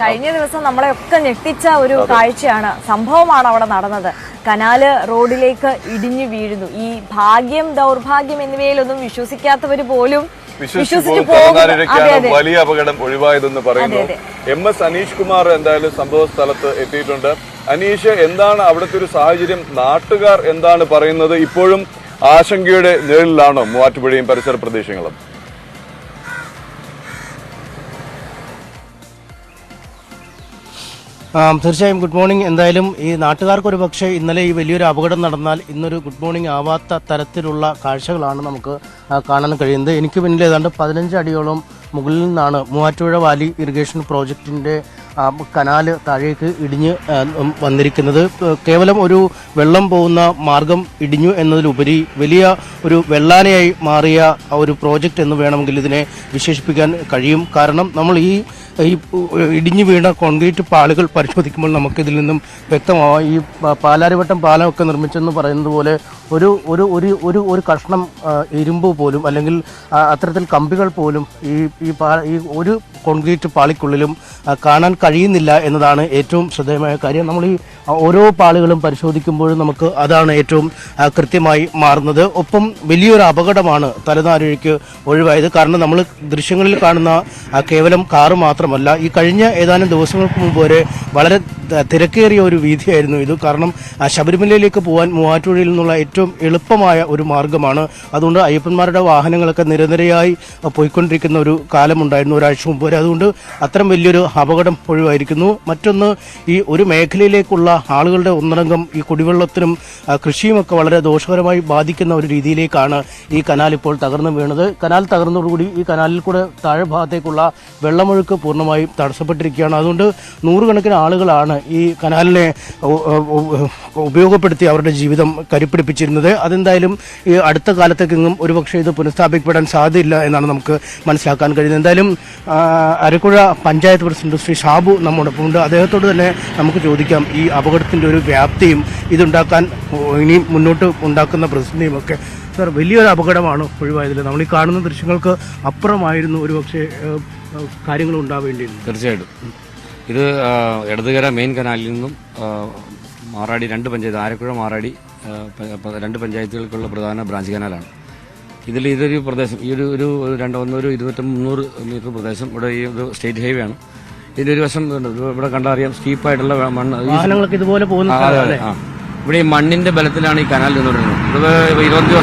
കഴിഞ്ഞ ദിവസം നമ്മളെയൊക്കെ ഞെട്ടിച്ച ഒരു കാഴ്ചയാണ്, സംഭവമാണ് അവിടെ നടന്നത്. കനാല് റോഡിലേക്ക് ഇടിഞ്ഞു വീഴുന്നു. ഈ ഭാഗ്യം ദൗർഭാഗ്യം എന്നിവയിലൊന്നും വിശ്വസിക്കാത്തവർ പോലും വലിയ അപകടം ഒഴിവായതെന്ന് പറയുന്നു. MS അനീഷ് കുമാർ എന്തായാലും സംഭവ സ്ഥലത്ത് എത്തിയിട്ടുണ്ട്. അനീഷ്, എന്താണ് അവിടുത്തെ ഒരു സാഹചര്യം? നാട്ടുകാർ എന്താണ് പറയുന്നത്? ഇപ്പോഴും ആശങ്കയുടെ നിഴലിലാണോ മൂവാറ്റുപുഴയും പരിസര പ്രദേശങ്ങളും? തീർച്ചയായും ഗുഡ് മോർണിംഗ്. എന്തായാലും ഈ നാട്ടുകാർക്ക് ഒരു പക്ഷേ ഇന്നലെ ഈ വലിയൊരു അപകടം നടന്നാൽ ഇന്നൊരു ഗുഡ് മോർണിംഗ് ആവാത്ത തരത്തിലുള്ള കാഴ്ചകളാണ് നമുക്ക് കാണാൻ കഴിയുന്നത്. എനിക്ക് പിന്നിൽ ഏതാണ്ട് 15 അടിയോളം മുകളിൽ നിന്നാണ് മൂവാറ്റുപുഴ വാലി ഇറിഗേഷൻ പ്രോജക്റ്റിൻ്റെ കനാല് താഴേക്ക് ഇടിഞ്ഞ് വന്നിരിക്കുന്നത്. കേവലം ഒരു വെള്ളം പോകുന്ന മാർഗം ഇടിഞ്ഞു എന്നതിലുപരി വലിയ ഒരു വെള്ളാനയായി മാറിയ ഒരു പ്രോജക്റ്റ് എന്ന് വേണമെങ്കിൽ ഇതിനെ വിശേഷിപ്പിക്കാൻ കഴിയും. കാരണം നമ്മൾ ഈ ഇടിഞ്ഞു വീണ കോൺക്രീറ്റ് പാളുകൾ പരിശോധിക്കുമ്പോൾ നമുക്കിതിൽ നിന്നും വ്യക്തമാവാം. ഈ പാലാരിവട്ടം പാലമൊക്കെ നിർമ്മിച്ചെന്ന് പറയുന്നത് പോലെ ഒരു ഒരു ഒരു ഒരു ഒരു കഷ്ണം ഇരുമ്പ് പോലും അല്ലെങ്കിൽ അത്തരത്തിൽ കമ്പികൾ പോലും ഈ ഒരു കോൺക്രീറ്റ് പാളിക്കുള്ളിലും കാണാൻ കഴിയുന്നില്ല എന്നതാണ് ഏറ്റവും ശ്രദ്ധേയമായ കാര്യം. നമ്മൾ ഈ ഓരോ പാളുകളും പരിശോധിക്കുമ്പോഴും നമുക്ക് അതാണ് ഏറ്റവും കൃത്യമായി മാറുന്നത്. ഒപ്പം വലിയൊരു അപകടമാണ് തലനാരിഴയ്ക്ക് ഒഴിവായത്. കാരണം നമ്മൾ ദൃശ്യങ്ങളിൽ കാണുന്ന കേവലം കാറ് മാത്രമല്ല, ഈ കഴിഞ്ഞ ഏതാനും ദിവസങ്ങൾക്ക് മുമ്പ് വരെ വളരെ തിരക്കേറിയ ഒരു വീതിയായിരുന്നു ഇത്. കാരണം ശബരിമലയിലേക്ക് പോകാൻ മൂവാറ്റുപുഴയിൽ നിന്നുള്ള ഏറ്റവും എളുപ്പമായ ഒരു മാർഗ്ഗമാണ്. അതുകൊണ്ട് അയ്യപ്പന്മാരുടെ വാഹനങ്ങളൊക്കെ നിരനിരയായി പോയിക്കൊണ്ടിരിക്കുന്ന ഒരു കാലമുണ്ടായിരുന്നു ഒരാഴ്ച മുമ്പ് വരെ. അതുകൊണ്ട് അത്തരം വലിയൊരു അപകടം ഒഴിവായിരിക്കുന്നു. മറ്റൊന്ന്, ഈ ഒരു മേഖലയിലേക്കുള്ള ആളുകളുടെ ഒന്നടങ്കം ഈ കുടിവെള്ളത്തിനും കൃഷിയുമൊക്കെ വളരെ ദോഷകരമായി ബാധിക്കുന്ന ഒരു രീതിയിലേക്കാണ് ഈ കനാൽ ഇപ്പോൾ തകർന്നു വീണത്. കനാൽ തകർന്നതോടുകൂടി ഈ കനാലിൽ കൂടെ താഴെ ഭാഗത്തേക്കുള്ള വെള്ളമൊഴുക്ക് പൂർണ്ണമായും തടസ്സപ്പെട്ടിരിക്കുകയാണ്. അതുകൊണ്ട് നൂറുകണക്കിന് ആളുകളാണ് ഈ കനാലിനെ ഉപയോഗപ്പെടുത്തി അവരുടെ ജീവിതം കരുപ്പിടിപ്പിച്ചിരുന്നത്. അതെന്തായാലും ഈ അടുത്ത കാലത്തേക്കെങ്ങും ഒരുപക്ഷെ ഇത് പുനഃസ്ഥാപിക്കപ്പെടാൻ സാധ്യതയില്ല എന്നാണ് നമുക്ക് മനസ്സിലാക്കാൻ കഴിയുന്നത്. എന്തായാലും അരക്കുഴ പഞ്ചായത്ത് പ്രസിഡന്റ് ശ്രീ ഷാബു നമ്മോടൊപ്പം ഉണ്ട്. അദ്ദേഹത്തോട് തന്നെ നമുക്ക് ചോദിക്കാം ഈ അപകടത്തിൻ്റെ ഒരു വ്യാപ്തിയും ഇതുണ്ടാക്കാൻ ഇനി മുന്നോട്ട് ഉണ്ടാക്കുന്ന പ്രതിസന്ധിയും ഒക്കെ. സാർ, വലിയൊരു അപകടമാണ് ഒഴിവായതിൽ. നമ്മൾ ഈ കാണുന്ന ദൃശ്യങ്ങൾക്ക് അപ്പുറമായിരുന്നു ഒരുപക്ഷെ കാര്യങ്ങൾ ഉണ്ടാവേണ്ടിയിരുന്നു. തീർച്ചയായിട്ടും ഇത് എടതുകര മെയിൻ കനാലിൽ നിന്നും മാറാടി 2 പഞ്ചായത്ത്, ആരക്കുഴ മാറാടി 2 പഞ്ചായത്തുകൾക്കുള്ള പ്രധാന ബ്രാഞ്ച് കനാലാണ്. ഇതൊരു പ്രദേശം, ഈ ഒരു 200-300 മീറ്റർ പ്രദേശം ഇവിടെ ഈ ഒരു സ്റ്റേറ്റ് ഹൈവേ ആണ്. ഇതിൻ്റെ ഒരു വശം ഇവിടെ കണ്ടറിയാം, സ്റ്റീപ്പായിട്ടുള്ള മണ്ണ്, ഇതുപോലെ പോകുന്ന ഇവിടെ ഈ മണ്ണിന്റെ ബലത്തിലാണ് ഈ കനാൽ നിന്നുകൊണ്ടിരുന്നത്. ഇത് 25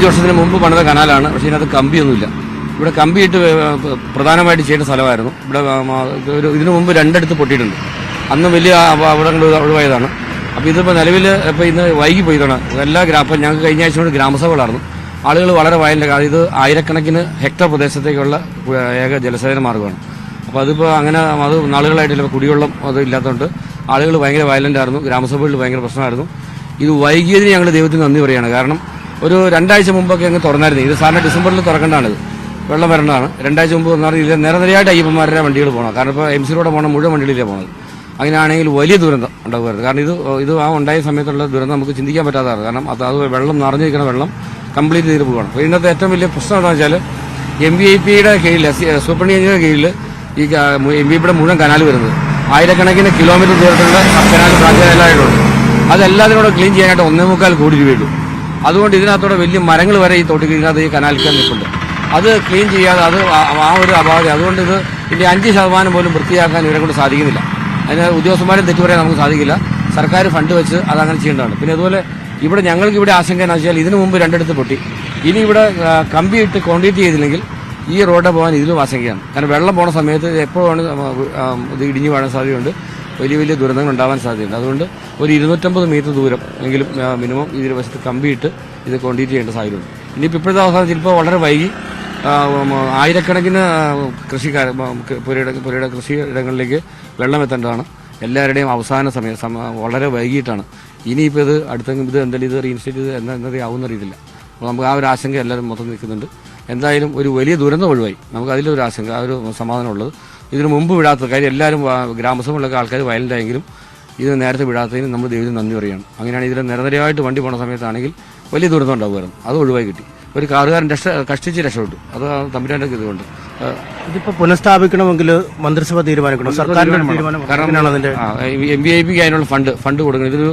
വർഷത്തിന് മുമ്പ് പണിത കനാലാണ്. പക്ഷേ ഇതിനകത്ത് കമ്പിയൊന്നുമില്ല. ഇവിടെ കമ്പിയിട്ട് പ്രധാനമായിട്ട് ചെയ്യേണ്ട സ്ഥലമായിരുന്നു. ഇവിടെ ഇതിനു മുമ്പ് 2 പൊട്ടിയിട്ടുണ്ട്. അന്ന് വലിയ അപകടങ്ങൾ ഒഴിവായതാണ്. അപ്പോൾ ഇതിപ്പോൾ നിലവിൽ ഇപ്പോൾ ഇന്ന് വൈകി പോയതാണ്. അപ്പം ഞങ്ങൾക്ക് കഴിഞ്ഞ ആഴ്ച കൊണ്ട് ഗ്രാമസഭകളായിരുന്നു. ആളുകൾ വളരെ വയലിൻ്റെ, ഇത് ആയിരക്കണക്കിന് ഹെക്ടർ പ്രദേശത്തേക്കുള്ള ഏക ജലസേചന മാർഗ്ഗമാണ്. അപ്പോൾ അതിപ്പോൾ അങ്ങനെ അത് നാളുകളായിട്ടില്ല. കുടിവെള്ളം അത് ഇല്ലാത്തതുകൊണ്ട് ആളുകൾ ഭയങ്കര വയലൻ്റ് ആയിരുന്നു. ഗ്രാമസഭകളിൽ ഭയങ്കര പ്രശ്നമായിരുന്നു. ഇത് വൈകിയതിന് ഞങ്ങൾ ദൈവത്തിന് നന്ദി പറയുകയാണ്. കാരണം ഒരു 2 ആഴ്ച മുമ്പൊക്കെ അങ്ങ് തുറന്നായിരുന്നു. ഇത് സാറിന് ഡിസംബറിൽ തുറക്കേണ്ടതാണിത്, വെള്ളം വരേണ്ടതാണ്. 2 ആഴ്ച മുമ്പ് വന്നാൽ ഇതിൽ നിരനിരയായിട്ട് അയ്യപ്പന്മാരുടെ വണ്ടികൾ പോകണം. കാരണം ഇപ്പോൾ MC റോഡ് പോകണം, മുഴുവൻ വണ്ടികളിലേ പോകുന്നത്. അങ്ങനെയാണെങ്കിൽ വലിയ ദുരന്തം ഉണ്ടാകുമായിരുന്നു. കാരണം ഇത് ഉണ്ടായ സമയത്തുള്ള ദുരന്തം നമുക്ക് ചിന്തിക്കാൻ പറ്റാത്തതാണ്. കാരണം അത് വെള്ളം നിറഞ്ഞിരിക്കുന്ന വെള്ളം കംപ്ലീറ്റ് ചെയ്ത് പോകണം. അപ്പോൾ ഇതിനകത്ത് ഏറ്റവും വലിയ പ്രശ്നം എന്താണെന്ന് വെച്ചാൽ MVIPയുടെ കീഴിൽ, സൂപ്രണ്ട് എഞ്ചിനീയറുടെ കീഴിൽ ഈ MVIPയുടെ മുഴുവൻ കനാൽ വരുന്നത് ആയിരക്കണക്കിന് കിലോമീറ്റർ ദൂരത്തിലുള്ള കനാൽ ബ്രാഞ്ച് കനാലായിട്ടുണ്ട്. അതെല്ലാത്തിനോട് ക്ലീൻ ചെയ്യാനായിട്ട് 1.25 കോടി രൂപയുള്ളൂ. അതുകൊണ്ട് ഇതിനകത്തോടെ വലിയ മരങ്ങൾ വരെ ഈ തോട്ടിൽ ഇതിനകത്ത് ഈ കനാലിക്കാൻ നിൽപ്പുണ്ട്. അത് ക്ലീൻ ചെയ്യാതെ അത് ഒരു അപാകത. അതുകൊണ്ട് ഇതിൻ്റെ 5% പോലും വൃത്തിയാക്കാൻ ഇവരെ കൊണ്ട് സാധിക്കുന്നില്ല. അതിന് ഉദ്യോഗസ്ഥന്മാരും തെറ്റു പറയാൻ നമുക്ക് സാധിക്കില്ല. സർക്കാർ ഫണ്ട് വെച്ച് അതങ്ങനെ ചെയ്യേണ്ടതാണ്. പിന്നെ അതുപോലെ ഞങ്ങൾക്ക് ഇവിടെ ആശങ്ക എന്ന് വെച്ചാൽ ഇതിനു മുമ്പ് 2 പൊട്ടി. ഇനി ഇവിടെ കമ്പിയിട്ട് കോൺക്രീറ്റ് ചെയ്തില്ലെങ്കിൽ ഈ റോഡ് പോകാൻ ഇതിലും ആശങ്കയാണ്. കാരണം വെള്ളം പോണ സമയത്ത് എപ്പോഴാണ് ഇത് ഇടിഞ്ഞു വീഴാൻ സാധ്യതയുണ്ട്, വലിയ വലിയ ദുരന്തങ്ങൾ ഉണ്ടാവാൻ സാധ്യതയുണ്ട്. അതുകൊണ്ട് ഒരു 250 മീറ്റർ ദൂരം എങ്കിലും മിനിമം ഇതിന് വശത്ത് കമ്പിയിട്ട് ഇത് കോൺക്രീറ്റ് ചെയ്യേണ്ട സാധ്യതയുണ്ട്. ഇനിയിപ്പോൾ ഇപ്പോഴത്തെ അവസാനം ചിലപ്പോൾ വളരെ വൈകി ആയിരക്കണക്കിന് കൃഷിക്കാർ പുരയുടെ കൃഷിയിടങ്ങളിലേക്ക് വെള്ളം എത്തേണ്ടതാണ്. എല്ലാവരുടെയും അവസാന സമയം വളരെ വൈകിട്ടാണ്. ഇനിയിപ്പോൾ ഇത് എന്തായാലും ഇത് റീഇൻസ്റ്റേറ്റ് ചെയ്ത് എന്നതേ ആവുന്ന രീതിയില്ല. അപ്പോൾ നമുക്ക് ആ ഒരു ആശങ്ക എല്ലാവരും മൊത്തം നിൽക്കുന്നുണ്ട്. എന്തായാലും ഒരു വലിയ ദുരന്തം ഒഴിവായി. നമുക്ക് അതിലൊരു ആശങ്ക, ആ ഒരു സമാധാനമുള്ളത്. ഇതിനു മുമ്പ് വിടാത്ത കാര്യം എല്ലാവരും ഗ്രാമസഭകളിലൊക്കെ ആൾക്കാർ വയലൻ്റായെങ്കിലും ഇത് നേരത്തെ വിടാത്തതിന് നമ്മൾ ദൈവത്തിന് നന്ദി പറയുകയാണ്. അങ്ങനെയാണ് ഇതിൽ നിരനിരയായിട്ട് വണ്ടി പോകുന്ന സമയത്താണെങ്കിൽ വലിയ ദുരന്തം ഉണ്ടാകുമായിരുന്നു. അത് ഒഴിവായി കിട്ടി. ഒരു കാറുകാരൻ കഷ്ടിച്ച് രക്ഷപ്പെട്ടു. അത് തമ്പുരാൻ്റെ ഇതുകൊണ്ട്. ഇതിപ്പോ പുനഃസ്ഥാപിക്കണമെങ്കിൽ മന്ത്രിസഭ തീരുമാനിക്കണം, സർക്കാരിന്റെ തീരുമാനം. കാരണം അതിന്റെ MVIPക്ക് അതിനുള്ള ഫണ്ട് കൊടുക്കണം. ഇതൊരു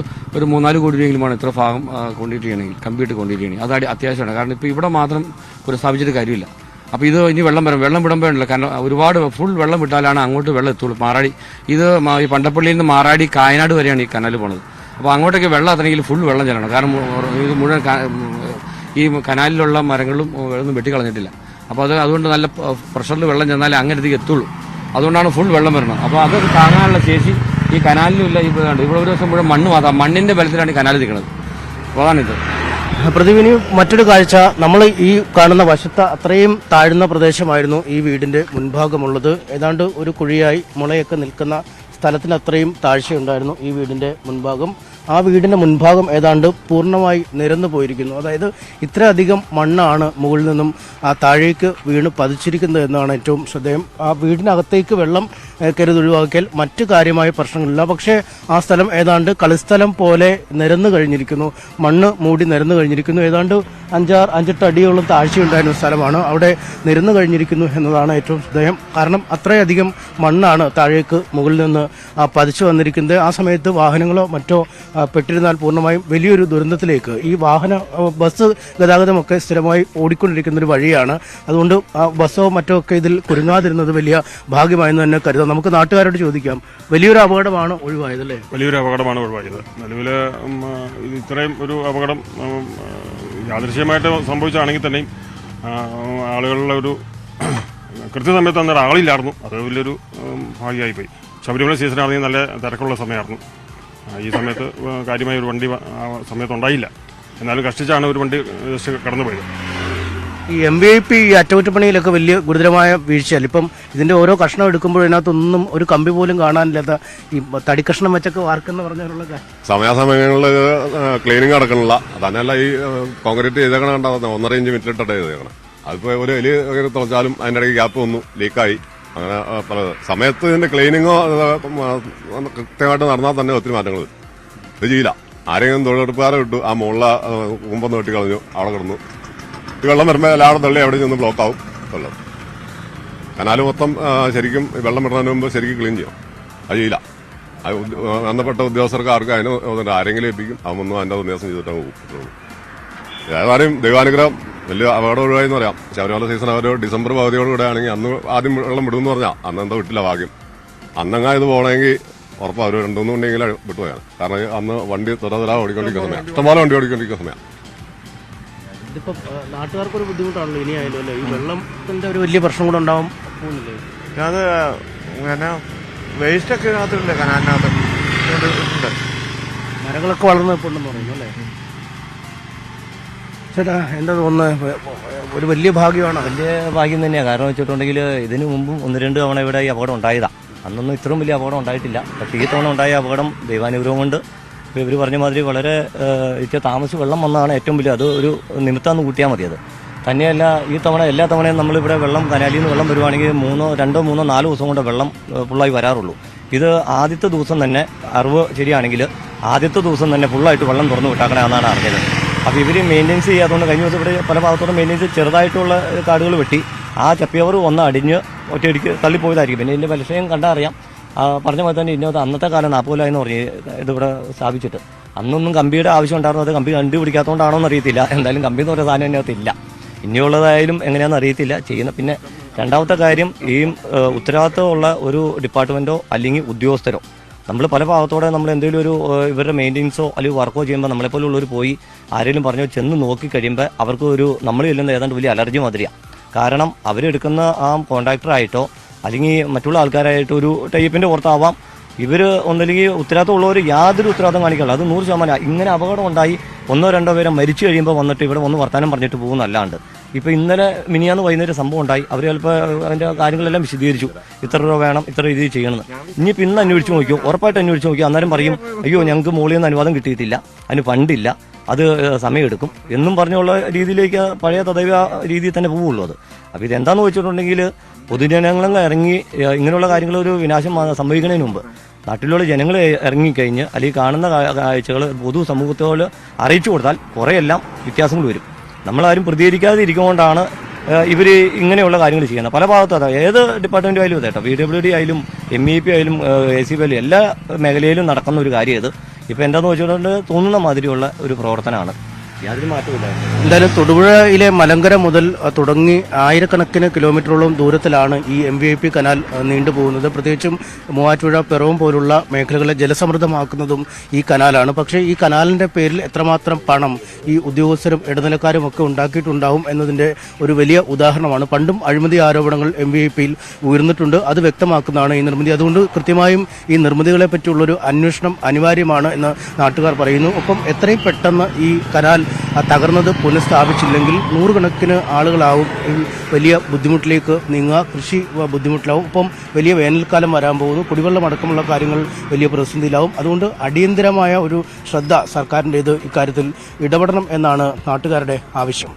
3-4 കോടി രൂപയെങ്കിലുമാണ് ഇത്ര ഭാഗം കോൺക്രീറ്റ് ചെയ്യണമെങ്കിൽ, കമ്പ്യൂട്ടർ കോൺക്രീറ്റ് ചെയ്യണമെങ്കിൽ. അത് അത്യാവശ്യമാണ്. കാരണം ഇപ്പോൾ ഇവിടെ മാത്രം പുനഃസ്ഥാപിച്ചിട്ട് കാര്യമില്ല. അപ്പോൾ ഇത് ഇനി വെള്ളം വിടുമ്പോഴല്ല, കാരണം ഒരുപാട് ഫുൾ വെള്ളം വിട്ടാലാണ് അങ്ങോട്ട് വെള്ളം എത്തുള്ളൂ. മാറാടി ഇത് ഈ പണ്ടപ്പള്ളിയിൽ നിന്ന് മാറാടി കായനാട് വരെയാണ് ഈ കനാൽ പോണത്. അപ്പോൾ അങ്ങോട്ടേക്ക് വെള്ളം എത്തണമെങ്കിൽ ഫുൾ വെള്ളം ചെല്ലണം. കാരണം ഇത് മുഴുവൻ ഈ കനാലിലുള്ള മരങ്ങളും ഒന്നും വെട്ടിക്കളഞ്ഞിട്ടില്ല. അപ്പോൾ അതുകൊണ്ട് നല്ല പ്രഷറിൽ വെള്ളം ചെന്നാലേ അങ്ങനത്തേക്ക് എത്തുള്ളൂ. അതുകൊണ്ടാണ് ഫുൾ വെള്ളം വരുന്നത്. അപ്പോൾ അത് താങ്ങാനുള്ള ശേഷി ഈ കനാലിലും ഇല്ല. ഇവിടെ ഒരു ദിവസം മുഴുവൻ മണ്ണ് മാത്രം, മണ്ണിന്റെ ബലത്തിലാണ് ഈ കനാൽ നിൽക്കുന്നത്. അപ്പോൾ അതാണിത്. പ്രതിവിനി മറ്റൊരു കാഴ്ച, നമ്മൾ ഈ കാണുന്ന വശത്ത് അത്രയും താഴ്ന്ന പ്രദേശമായിരുന്നു ഈ വീടിന്റെ മുൻഭാഗമുള്ളത്. ഏതാണ്ട് ഒരു കുഴിയായി മുളയൊക്കെ നിൽക്കുന്ന സ്ഥലത്തിന് അത്രയും താഴ്ചയുണ്ടായിരുന്നു ഈ വീടിന്റെ മുൻഭാഗം. ആ വീടിന്റെ മുൻഭാഗം ഏതാണ്ട് പൂർണ്ണമായി നിരന്നു പോയിരിക്കുന്നു. അതായത് ഇത്രയധികം മണ്ണാണ് മുകളിൽ നിന്നും ആ താഴേക്ക് വീണ് പതിച്ചിരിക്കുന്നത് എന്നാണ് ഏറ്റവും ശ്രദ്ധേയം. ആ വീടിനകത്തേക്ക് വെള്ളം കരുതൊഴിവാക്കിയാൽ മറ്റു കാര്യമായ പ്രശ്നങ്ങളില്ല. പക്ഷേ ആ സ്ഥലം ഏതാണ്ട് കളിസ്ഥലം പോലെ നിരന്നു കഴിഞ്ഞിരിക്കുന്നു, മണ്ണ് മൂടി നിരന്നു കഴിഞ്ഞിരിക്കുന്നു. ഏതാണ്ട് 5-8 അടിയോളം താഴ്ചയുണ്ടായിരുന്ന സ്ഥലമാണ് അവിടെ നിരന്നു കഴിഞ്ഞിരിക്കുന്നു എന്നതാണ് ഏറ്റവും ശ്രദ്ധേയം. കാരണം അത്രയധികം മണ്ണാണ് താഴേക്ക് മുകളിൽ നിന്ന് പതിച്ചു വന്നിരിക്കുന്നത്. ആ സമയത്ത് വാഹനങ്ങളോ മറ്റോ പെട്ടിരുന്നാൽ പൂർണ്ണമായും വലിയൊരു ദുരന്തത്തിലേക്ക് ഈ ബസ് ഗതാഗതമൊക്കെ സ്ഥിരമായി ഓടിക്കൊണ്ടിരിക്കുന്ന ഒരു വഴിയാണ്. അതുകൊണ്ട് ബസ്സോ മറ്റോ ഒക്കെ ഇതിൽ കുരുങ്ങാതിരുന്നത് വലിയ ഭാഗ്യമായെന്ന് തന്നെ കരുതാം. നമുക്ക് നാട്ടുകാരോട് ചോദിക്കാം, വലിയൊരു അപകടമാണ് ഒഴിവായതല്ലേ? വലിയൊരു അപകടമാണ് ഒഴിവായത്. നിലവിൽ ഇത്രയും ഒരു അപകടം യാദൃശ്യമായിട്ട് സംഭവിച്ചാണെങ്കിൽ തന്നെയും ആളുകളുടെ ഒരു കൃത്യസമയത്ത് അന്നേരം ആളില്ലായിരുന്നു. അത് വലിയൊരു ഭാഗ്യമായിപ്പോയി. ശബരിമല സീസണാണെങ്കിൽ നല്ല തിരക്കുള്ള സമയമായിരുന്നു. ഈ സമയത്ത് കാര്യമായ ഒരു വണ്ടി ആ സമയത്ത് ഉണ്ടായില്ല. എന്നാലും കഷ്ടിച്ചാണ് ഒരു വണ്ടി കടന്നുപോയത്. ഈ MVIP ഈ അറ്റകുറ്റപ്പണിയിലൊക്കെ വലിയ ഗുരുതരമായ വീഴ്ചയല്ല. ഇപ്പം ഇതിന്റെ ഓരോ കഷ്ണം എടുക്കുമ്പോഴും ഇതിനകത്തൊന്നും ഒരു കമ്പി പോലും കാണാനില്ലാത്ത ഈ തടിക്കഷ്ണം വെച്ചൊക്കെ വാർക്കെന്ന് പറഞ്ഞാലുള്ള സമയാസമയങ്ങളിൽ ക്ലീനിങ് നടക്കണില്ല. തന്നെയല്ല ഈ കോൺക്രീറ്റ് ചെയ്തേക്കണ കണ്ട 1.5 ഇഞ്ച് മിറ്റിലിട്ടിട്ട് ചെയ്തേക്കണം. അതിപ്പോൾ ഒരു എലി തുറച്ചാലും അതിൻ്റെ ഇടയ്ക്ക് ഗ്യാപ്പ് വന്നു, ലീക്കായി. അങ്ങനെ സമയത്ത് ഇതിന്റെ ക്ലീനിങ്ങോ കൃത്യമായിട്ട് നടന്നാൽ തന്നെ ഒത്തിരി മാറ്റങ്ങൾ ഇത് ചെയ്യില്ല. ആരെങ്കിലും തൊഴിലുറപ്പുകാരെ വിട്ടു, ആ മുകളിലെ കുമ്പൊന്ന് വെട്ടി കളഞ്ഞു, അവിടെ കിടന്നു. ഈ വെള്ളം വരുമ്പോൾ എല്ലാവരും തള്ളി എവിടെ നിന്ന് ബ്ലോക്ക് ആവും വെള്ളം. കനാല് മൊത്തം ശരിക്കും വെള്ളം വിടുന്നതിന് മുമ്പ് ശരിക്കും ക്ലീൻ ചെയ്യും. അത് ചെയ്യില്ല. ബന്ധപ്പെട്ട ഉദ്യോഗസ്ഥർക്ക് ആർക്കും അതിന് ആരെങ്കിലും ഏൽപ്പിക്കും, അവൊന്നും അതിൻ്റെ ഉദ്ദേശം ചെയ്തിട്ട് പോകും. ഏതായാലും ദൈവാനുഗ്രഹം വലിയ അപകടം ഒഴിവായെന്ന് പറയാം. ശബരിമല സീസൺ അവർ ഡിസംബർ പകുതിയോടുകൂടെ ആണെങ്കിൽ അന്ന് ആദ്യം വെള്ളം വിടുമെന്ന് പറഞ്ഞാൽ അന്ന് എന്താ വിട്ടില്ല ഭാഗ്യം. അന്നങ്ങാ ഇത് പോകണമെങ്കിൽ ഉറപ്പാണ് അവർ 2-3 ഉണ്ടെങ്കിലും വിട്ടുപോയാണ്. കാരണം അന്ന് വണ്ടി തുറ ഓടിക്കൊണ്ടിരിക്കുന്ന സമയം, ഇഷ്ടംപോലെ വണ്ടി ഓടിക്കൊണ്ടിരിക്കുന്ന സമയം. ഇതിപ്പോ നാട്ടുകാർക്കൊരു ബുദ്ധിമുട്ടാണല്ലോ ഇനി ആയാലും അല്ലേ? ഈ വെള്ളത്തിന്റെ ഒരു വലിയ പ്രശ്നം കൂടെ ഉണ്ടാവും പോകുന്നില്ലേ? അത് ഇങ്ങനെ വേസ്റ്റൊക്കെ ഇതിനകത്തുണ്ട്, കനാലിനകത്ത് ഉണ്ട്. മരങ്ങളൊക്കെ വളർന്ന് ഉണ്ടെന്ന് പറയുന്നു അല്ലേ? ചേട്ടാ എന്താ തോന്നുന്നത്? ഒരു വലിയ ഭാഗ്യമാണ്. വലിയ ഭാഗ്യം തന്നെയാണ്. കാരണം വെച്ചിട്ടുണ്ടെങ്കിൽ ഇതിനു മുമ്പും 1-2 തവണ ഇവിടെ ഈ അപകടം ഉണ്ടായതാണ്. അന്നൊന്നും ഇത്രയും വലിയ അപകടം ഉണ്ടായിട്ടില്ല. പക്ഷേ ഈ തവണ ഉണ്ടായ അപകടം ദൈവാനുഗ്രഹം കൊണ്ട് ഇപ്പോൾ ഇവർ പറഞ്ഞ മാതിരി വളരെ താമസിച്ച് വെള്ളം വന്നതാണ് ഏറ്റവും വലിയ. അത് ഒരു നിമിത്തമെന്ന് കൂട്ടിയാൽ മതി. അത് തന്നെയല്ല ഈ തവണ എല്ലാ തവണയും നമ്മളിവിടെ വെള്ളം കനാലിൽ നിന്ന് വെള്ളം വരുവാണെങ്കിൽ 2-3-4 ദിവസം കൊണ്ട് വെള്ളം ഫുള്ളായി വരാറുള്ളൂ. ഇത് ആദ്യത്തെ ദിവസം തന്നെ അറിവ് ശരിയാണെങ്കിൽ ആദ്യത്തെ ദിവസം തന്നെ ഫുള്ളായിട്ട് വെള്ളം തുറന്നു വിട്ടാക്കണമെന്നാണ് അറിഞ്ഞത്. അപ്പോൾ ഇവർ മെയിൻ്റെനൻസ് ചെയ്യാത്തതുകൊണ്ട് കഴിഞ്ഞ ദിവസം ഇവിടെ പല ഭാഗത്തോടെ മെയിൻ്റെനൻസ് ചെറുതായിട്ടുള്ള കാടുകൾ വെട്ടി ആ ചപ്പിയവർ ഒന്ന് അടിഞ്ഞ് ഒറ്റയടിക്ക് തള്ളിപ്പോയതായിരിക്കും. പിന്നെ ഇതിൻ്റെ പലിശയും കണ്ടാൽ അറിയാം. പറഞ്ഞ പോലെ തന്നെ ഇതിനകത്ത് അന്നത്തെ കാലം 40 എന്ന് പറഞ്ഞ് ഇതിവിടെ സ്ഥാപിച്ചിട്ട് അന്നൊന്നും കമ്പിയുടെ ആവശ്യം ഉണ്ടായിരുന്നു. അത് കമ്പി കണ്ടുപിടിക്കാത്തതുകൊണ്ടാണോ എന്ന് അറിയത്തില്ല. എന്തായാലും കമ്പി എന്ന് പറയുന്ന സാധനം ഇതിനകത്ത് ഇല്ല. ഇനിയുള്ളതായാലും എങ്ങനെയാണെന്ന് അറിയത്തില്ല ചെയ്യുന്ന. പിന്നെ രണ്ടാമത്തെ കാര്യം, ഈ ഉത്തരവാദിത്തമുള്ള ഒരു ഡിപ്പാർട്ട്മെൻറ്റോ അല്ലെങ്കിൽ ഉദ്യോഗസ്ഥരോ നമ്മൾ പല ഭാഗത്തോടെ നമ്മൾ എന്തെങ്കിലും ഒരു ഇവരുടെ മെയിൻ്റെനൻസോ അല്ലെങ്കിൽ വർക്കോ ചെയ്യുമ്പോൾ നമ്മളെപ്പോലുള്ളവർ പോയി ആരെങ്കിലും പറഞ്ഞോ ചെന്ന് നോക്കി കഴിയുമ്പോൾ അവർക്ക് ഒരു നമ്മൾ ചെല്ലുന്ന ഏതാണ്ട് വലിയ അലർജി മാതിരിയാണ്. കാരണം അവരെടുക്കുന്ന ആ കോൺട്രാക്ടറായിട്ടോ അല്ലെങ്കിൽ മറ്റുള്ള ആൾക്കാരായിട്ട് ഒരു ടൈപ്പിൻ്റെ പുറത്താവാം. ഇവർ ഒന്നല്ലെങ്കിൽ ഉത്തരവാദിത്തമുള്ളവർ യാതൊരു ഉത്തരവാദിത്തം കാണിക്കില്ല. അത് 100% ഇങ്ങനെ അപകടം ഉണ്ടായി 1-2 പേരെ മരിച്ചു കഴിയുമ്പോൾ വന്നിട്ട് ഇവിടെ വന്ന് വർത്താനം പറഞ്ഞിട്ട് പോകുന്നല്ലാണ്ട്. ഇപ്പോൾ ഇന്നലെ മിനിയാന്ന് വൈകുന്നേരം സംഭവം ഉണ്ടായി. അവർ ചിലപ്പോൾ അതിൻ്റെ കാര്യങ്ങളെല്ലാം വിശദീകരിച്ചു, ഇത്ര രൂപ വേണം, ഇത്ര രീതിയിൽ ചെയ്യണമെന്ന്. ഇനിയിപ്പോൾ ഇന്ന് അന്വേഷിച്ച് നോക്കിയോ, ഉറപ്പായിട്ട് അന്വേഷിച്ച് നോക്കിയോ, അന്നേരം പറയും അയ്യോ ഞങ്ങൾക്ക് മുകളിൽ നിന്ന് അനുവാദം കിട്ടിയിട്ടില്ല, അതിന് ഫണ്ടില്ല, അത് സമയമെടുക്കും എന്നും പറഞ്ഞുള്ള രീതിയിലേക്ക് പഴയ തദൈവ രീതിയിൽ തന്നെ പോവുള്ളൂ. അത് അപ്പോൾ ഇതെന്താണെന്ന് വെച്ചിട്ടുണ്ടെങ്കിൽ പൊതുജനങ്ങളെ ഇറങ്ങി ഇങ്ങനെയുള്ള കാര്യങ്ങൾ ഒരു വിനാശം സംഭവിക്കുന്നതിന് മുമ്പ് നാട്ടിലുള്ള ജനങ്ങൾ ഇറങ്ങിക്കഴിഞ്ഞ് അല്ലെങ്കിൽ കാണുന്ന കാഴ്ചകൾ പൊതുസമൂഹത്തോട് അറിയിച്ചു കൊടുത്താൽ കുറേയെല്ലാം വ്യത്യാസങ്ങൾ വരും. നമ്മളാരും പ്രതികരിക്കാതെ ഇരിക്കുന്നതുകൊണ്ടാണ് ഇവർ ഇങ്ങനെയുള്ള കാര്യങ്ങൾ ചെയ്യുന്നത്. പല ഭാഗത്തും അതാ, ഏത് ഡിപ്പാർട്ട്മെൻറ്റും ആയാലും അതെ കേട്ടോ, PWD ആയാലും MEP ആയാലും ACP ആയാലും എല്ലാ മേഖലയിലും നടക്കുന്ന ഒരു കാര്യം ഇത്. ഇപ്പോൾ എന്താണെന്ന് വെച്ചിട്ടുണ്ടെങ്കിൽ തോന്നുന്ന മാതിരിയുള്ള ഒരു പ്രവർത്തനമാണ്, യാതൊരു മാറ്റമില്ല. എന്തായാലും തൊടുപുഴയിലെ മലങ്കര മുതൽ തുടങ്ങി ആയിരക്കണക്കിന് കിലോമീറ്ററോളം ദൂരത്തിലാണ് ഈ MVP കനാൽ നീണ്ടുപോകുന്നത്. പ്രത്യേകിച്ചും മൂവാറ്റുപുഴ, പിറവം പോലുള്ള മേഖലകളെ ജലസമൃദ്ധമാക്കുന്നതും ഈ കനാലാണ്. പക്ഷേ ഈ കനാലിൻ്റെ പേരിൽ എത്രമാത്രം പണം ഈ ഉദ്യോഗസ്ഥരും ഇടനിലക്കാരും ഒക്കെ ഉണ്ടാക്കിയിട്ടുണ്ടാവും എന്നതിൻ്റെ ഒരു വലിയ ഉദാഹരണമാണ്. പണ്ടും അഴിമതി ആരോപണങ്ങൾ MVIPയിൽ ഉയർന്നിട്ടുണ്ട്. അത് വ്യക്തമാക്കുന്നതാണ് ഈ നിർമ്മിതി. അതുകൊണ്ട് കൃത്യമായും ഈ നിർമ്മിതികളെ പറ്റിയുള്ളൊരു അന്വേഷണം അനിവാര്യമാണ് എന്ന് നാട്ടുകാർ പറയുന്നു. ഒപ്പം എത്രയും പെട്ടെന്ന് ഈ കനാൽ തകർന്നത് പുനഃസ്ഥാപിച്ചില്ലെങ്കിൽ നൂറുകണക്കിന് ആളുകളാവും വലിയ ബുദ്ധിമുട്ടിലേക്ക് നീങ്ങുക. കൃഷി ബുദ്ധിമുട്ടിലാവും. ഒപ്പം വലിയ വേനൽക്കാലം വരാൻ പോകുന്നു. കുടിവെള്ളം അടക്കമുള്ള കാര്യങ്ങൾ വലിയ പ്രതിസന്ധിയിലാവും. അതുകൊണ്ട് അടിയന്തരമായ ഒരു ശ്രദ്ധ സർക്കാരിൻ്റേത് ഇക്കാര്യത്തിൽ ഇടപെടണം എന്നാണ് നാട്ടുകാരുടെ ആവശ്യം.